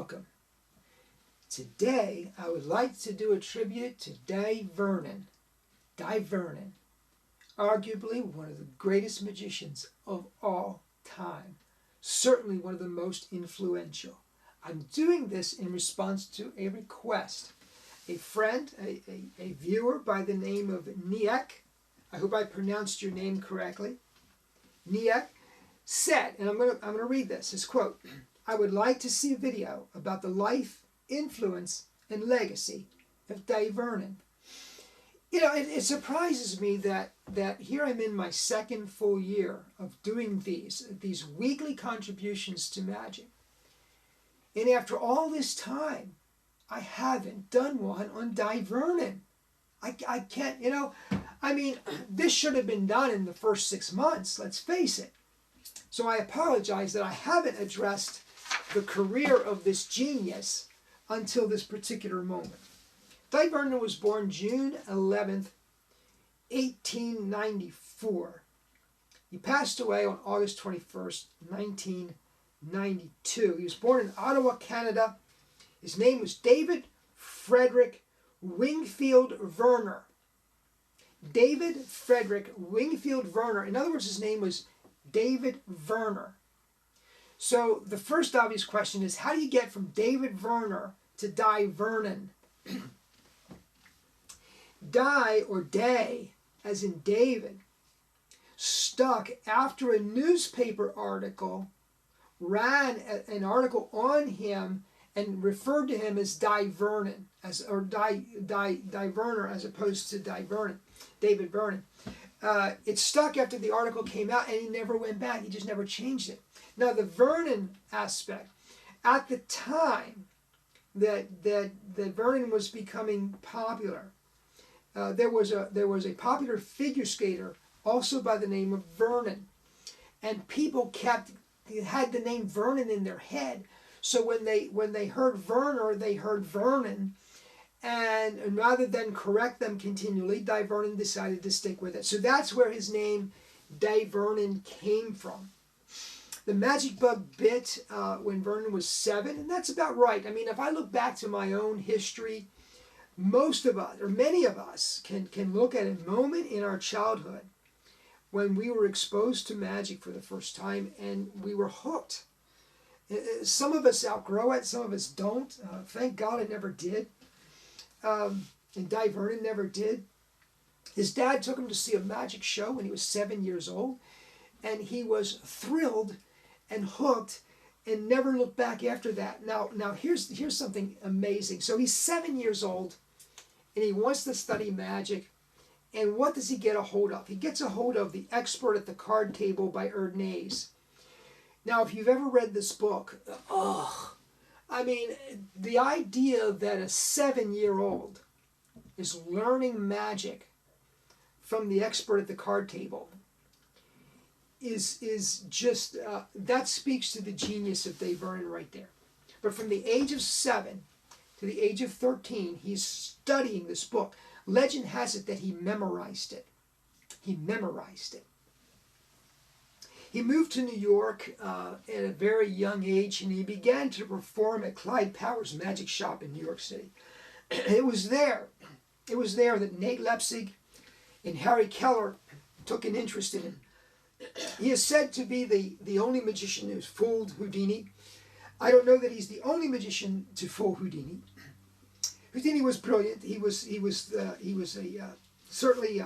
welcome. Today, I would like to do a tribute to Dai Vernon. Dai Vernon, arguably one of the greatest magicians of all time. Certainly one of the most influential. I'm doing this in response to a request. A friend, a viewer by the name of Niek, I hope I pronounced your name correctly, Niek, said, and I'm gonna read this, his quote, "I would like to see a video about the life, influence, and legacy of Dai Vernon." You know, it surprises me that here I'm in my second full year of doing these weekly contributions to magic. And after all this time, I haven't done one on Dai Vernon. I can't, you know, I mean, this should have been done in the first 6 months, let's face it. So I apologize that I haven't addressed the career of this genius until this particular moment. Dai Vernon was born June 11th, 1894. He passed away on August 21st, 1992. He was born in Ottawa, Canada. His name was David Frederick Wingfield Werner. David Frederick Wingfield Werner. In other words, his name was David Verner. So the first obvious question is, how do you get from David Werner to Dai Vernon? Dai, or Day, as in David, stuck after a newspaper article ran an article on him and referred to him as Dai Vernon, or Dai Verner, as opposed to Dai Vernon, David Vernon. It stuck after the article came out, and he never went back. He just never changed it. Now, the Vernon aspect, at the time that Vernon was becoming popular, there was a popular figure skater also by the name of Vernon, and people had the name Vernon in their head. So when they heard Werner, they heard Vernon, and rather than correct them continually, Dai Vernon decided to stick with it. So that's where his name Dai Vernon came from. The magic bug bit when Vernon was 7, and that's about right. I mean, if I look back to my own history, most of us, or many of us, can look at a moment in our childhood when we were exposed to magic for the first time and we were hooked. Some of us outgrow it, some of us don't. Thank God I never did. And Dai Vernon never did. His dad took him to see a magic show when he was 7 years old, and he was thrilled and hooked and never looked back after that. Now here's something amazing. So he's 7 years old, and he wants to study magic. And what does he get a hold of? He gets a hold of The Expert at the Card Table by Erdnase. Now, if you've ever read this book, I mean, the idea that a 7-year-old is learning magic from The Expert at the Card Table is just, that speaks to the genius of Dai Vernon right there. But from the age of 7 to the age of 13, he's studying this book. Legend has it that he memorized it. He memorized it. He moved to New York at a very young age, and he began to perform at Clyde Powers' magic shop in New York City. It was there that Nate Leipzig and Harry Kellar took an interest in him. He is said to be the only magician who's fooled Houdini. I don't know that he's the only magician to fool Houdini. Houdini was brilliant. He was certainly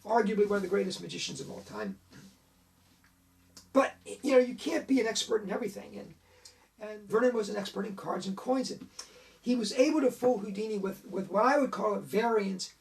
arguably one of the greatest magicians of all time. But you know, you can't be an expert in everything, and Vernon was an expert in cards and coins, and he was able to fool Houdini with what I would call a variant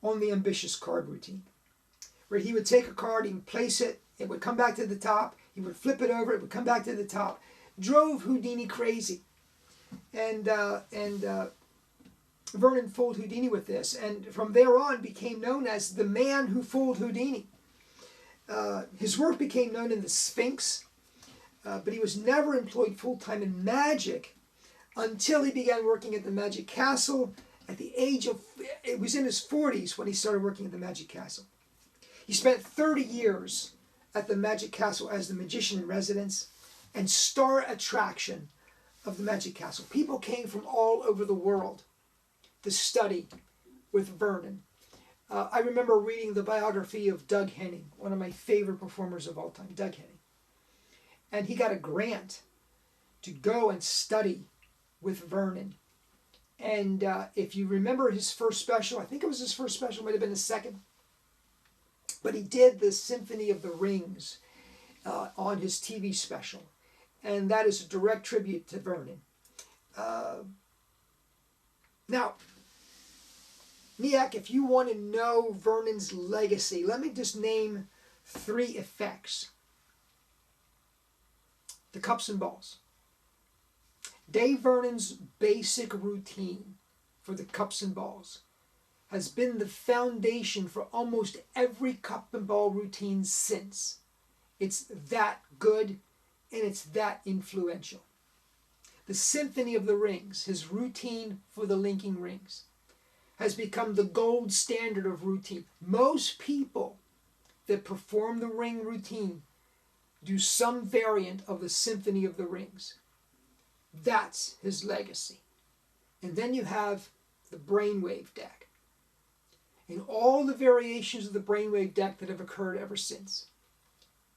on the ambitious card routine, where he would take a card, he would place it, it would come back to the top, he would flip it over, it would come back to the top. Drove Houdini crazy. And Vernon fooled Houdini with this, and from there on became known as the Man Who Fooled Houdini. His work became known in the Sphinx, but he was never employed full-time in magic until he began working at the Magic Castle at the age of, it was in his 40s when he started working at the Magic Castle. He spent 30 years at the Magic Castle as the magician in residence and star attraction of the Magic Castle. People came from all over the world to study with Vernon. I remember reading the biography of Doug Henning, one of my favorite performers of all time, Doug Henning. And he got a grant to go and study with Vernon. And if you remember his first special, I think it was his first special, might have been his second, but he did the Symphony of the Rings on his TV special. And that is a direct tribute to Vernon. Now, Niak, if you want to know Vernon's legacy, let me just name 3 effects. The cups and balls. Dai Vernon's basic routine for the cups and balls has been the foundation for almost every cup and ball routine since. It's that good and it's that influential. The Symphony of the Rings, his routine for the linking rings, has become the gold standard of routine. Most people that perform the ring routine do some variant of the Symphony of the Rings. That's his legacy. And then you have the brainwave deck and all the variations of the brainwave deck that have occurred ever since.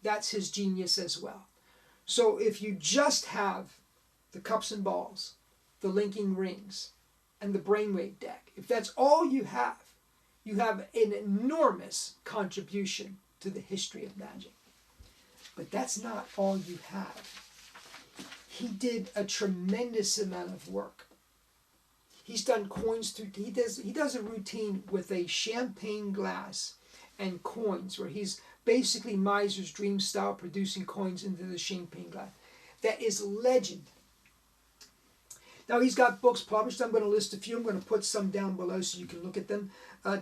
That's his genius as well. So if you just have the cups and balls, the linking rings, and the brainwave deck, if that's all you have an enormous contribution to the history of magic. But that's not all you have. He did a tremendous amount of work. He's done coins through, he does a routine with a champagne glass and coins where he's basically Miser's dream style, producing coins into the champagne glass. That is legend. Now he's got books published. I'm going to list a few. I'm going to put some down below so you can look at them.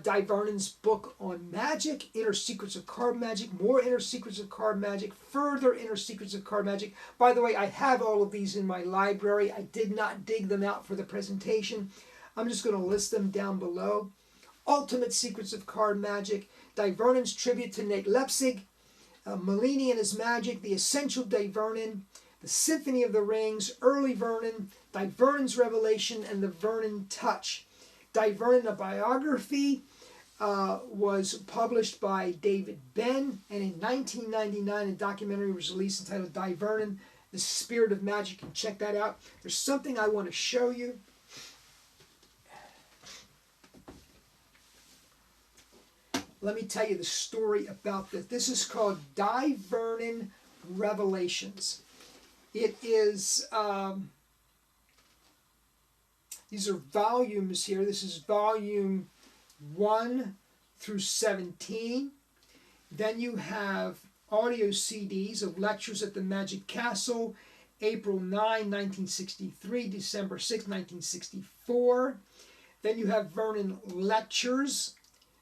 Dai Vernon's book on magic, Inner Secrets of Card Magic, more Inner Secrets of Card Magic, further Inner Secrets of Card Magic. By the way, I have all of these in my library. I did not dig them out for the presentation. I'm just going to list them down below. Ultimate Secrets of Card Magic, Dai Vernon's Tribute to Nate Leipzig, Malini and His Magic, The Essential Dai Vernon, The Symphony of the Rings, Early Vernon, Dai Vernon's Revelation, and the Vernon Touch. Dai Vernon, a biography, was published by David Benn, and in 1999 a documentary was released entitled Dai Vernon, The Spirit of Magic. You can check that out. There's something I want to show you. Let me tell you the story about this. This is called Dai Vernon Revelations. It is, these are volumes here. This is volume 1 through 17. Then you have audio CDs of lectures at the Magic Castle, April 9, 1963, December 6, 1964. Then you have Vernon lectures.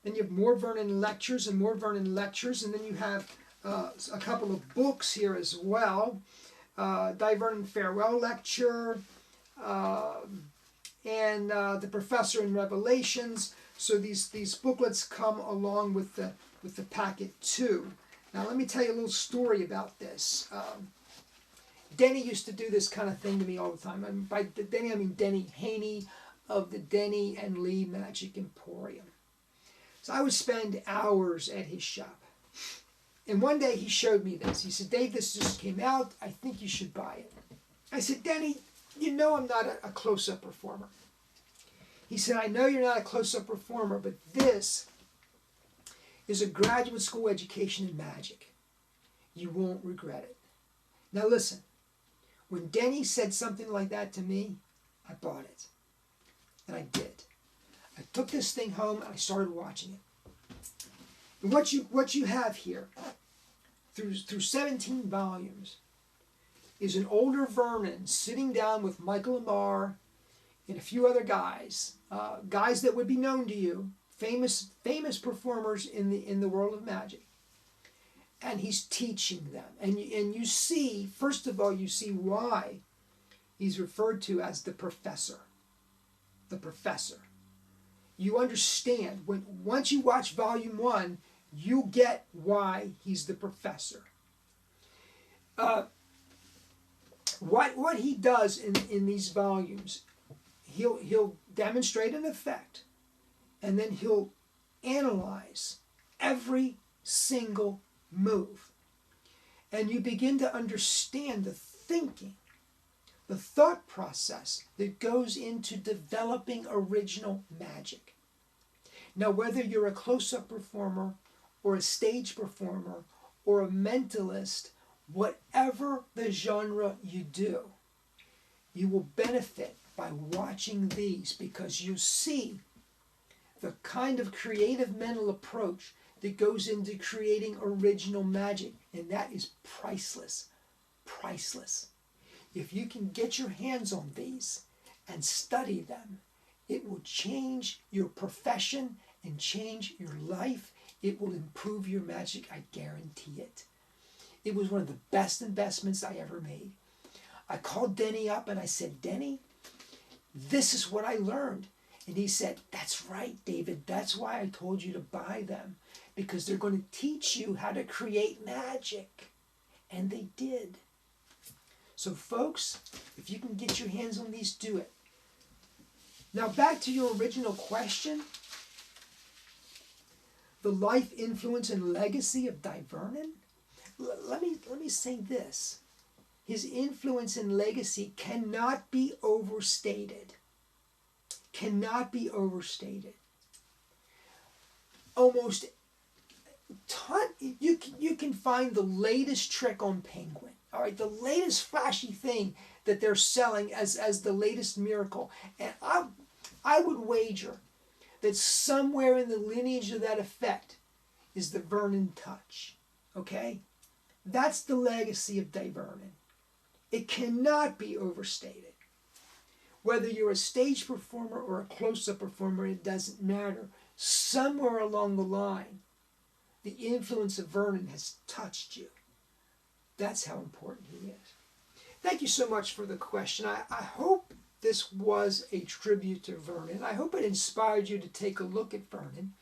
Then you have more Vernon lectures and more Vernon lectures. And then you have a couple of books here as well. Dai Vernon Farewell Lecture, and The Professor in Revelations. So these booklets come along with the packet too. Now let me tell you a little story about this. Denny used to do this kind of thing to me all the time. And by Denny I mean Denny Haney of the Denny and Lee Magic Emporium. So I would spend hours at his shop. And one day he showed me this. He said, Dave, this just came out. I think you should buy it. I said, Denny, you know I'm not a close-up performer. He said, I know you're not a close-up performer, but this is a graduate school education in magic. You won't regret it. Now listen, when Denny said something like that to me, I bought it. And I did. I took this thing home and I started watching it. And what you have here, through 17 volumes, is an older Vernon sitting down with Michael Amar and a few other guys, guys that would be known to you, famous performers in the world of magic, and he's teaching them. And you see, first of all, you see why he's referred to as the professor. The professor. You understand once you watch Volume 1. You get why he's the professor. What he does in these volumes, he'll demonstrate an effect, and then he'll analyze every single move. And you begin to understand the thinking, the thought process that goes into developing original magic. Now, whether you're a close-up performer or a stage performer or a mentalist, whatever the genre you do, you will benefit by watching these, because you see the kind of creative mental approach that goes into creating original magic, and that is priceless. Priceless. If you can get your hands on these and study them, it will change your profession and change your life. It will improve your magic, I guarantee it. It was one of the best investments I ever made. I called Denny up and I said, Denny, this is what I learned. And he said, that's right, David. That's why I told you to buy them, because they're going to teach you how to create magic. And they did. So folks, if you can get your hands on these, do it. Now back to your original question. The life, influence, and legacy of Dai Vernon. Let me say this. His influence and legacy cannot be overstated. Cannot be overstated. Almost you can find the latest trick on Penguin. All right, the latest flashy thing that they're selling as the latest miracle. And I would wager that somewhere in the lineage of that effect is the Vernon touch. Okay? That's the legacy of Dai Vernon. It cannot be overstated. Whether you're a stage performer or a close-up performer, it doesn't matter. Somewhere along the line, the influence of Vernon has touched you. That's how important he is. Thank you so much for the question. I hope this was a tribute to Vernon. I hope it inspired you to take a look at Vernon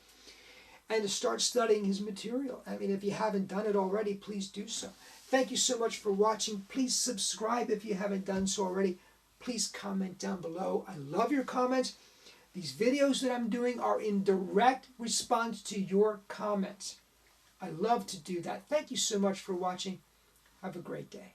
and to start studying his material. I mean, if you haven't done it already, please do so. Thank you so much for watching. Please subscribe if you haven't done so already. Please comment down below. I love your comments. These videos that I'm doing are in direct response to your comments. I love to do that. Thank you so much for watching. Have a great day.